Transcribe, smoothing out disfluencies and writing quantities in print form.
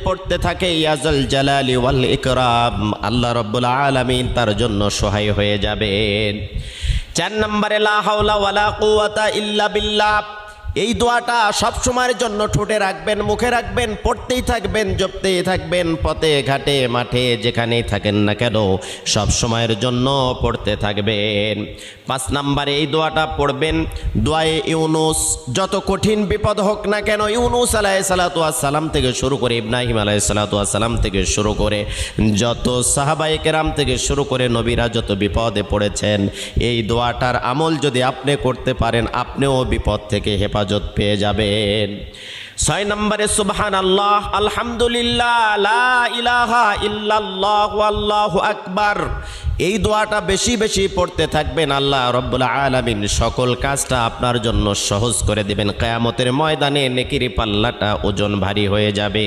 পড়তে থাকে ইয়াজাল জালালি ওয়াল ইকরাম, আল্লাহ রাব্বুল আলামিন তার জন্য সহায় হয়ে যাবেন। 4 নম্বরে লা হাওলা ওয়ালা কুওয়াতা ইল্লা বিল্লাহ, এই দোয়াটা সব সময়ের জন্য ঠোঁটে রাখবেন, মুখে রাখবেন, পড়তেই থাকবেন, জপতেই থাকবেন, পথে ঘাটে মাঠে যেখানেই থাকেন না কেন সব সময়ের জন্য পড়তে থাকবেন। 5 নম্বরে এই দোয়াটা পড়বেন, দোয়ায়ে ইউনুস। যত কঠিন বিপদ হোক না কেন, ইউনুস আলাইহিসসালাতু ওয়াসসালাম থেকে শুরু করে ইব্রাহিম আলাইহিসসালাতু ওয়াসসালাম থেকে শুরু করে যত সাহাবায়ে কেরাম থেকে শুরু করে নবীরা যত বিপদে পড়েছেন, এই দোয়াটার আমল যদি আপনি করতে পারেন আপনিও বিপদ থেকে হেফাজত পেয়ে যাবেন। 6 নম্বরে সুবহানাল্লাহ, আলহামদুলিল্লাহ, লা ইলাহা ইল্লাল্লাহু আল্লাহু আকবার, এই দোয়াটা বেশি বেশি পড়তে থাকবেন। আল্লাহ রাব্বুল আলামিন সকল কাজটা আপনার জন্য সহজ করে দিবেন। কিয়ামতের ময়দানে নেকির পাল্লাটা ওজন ভারী হয়ে যাবে।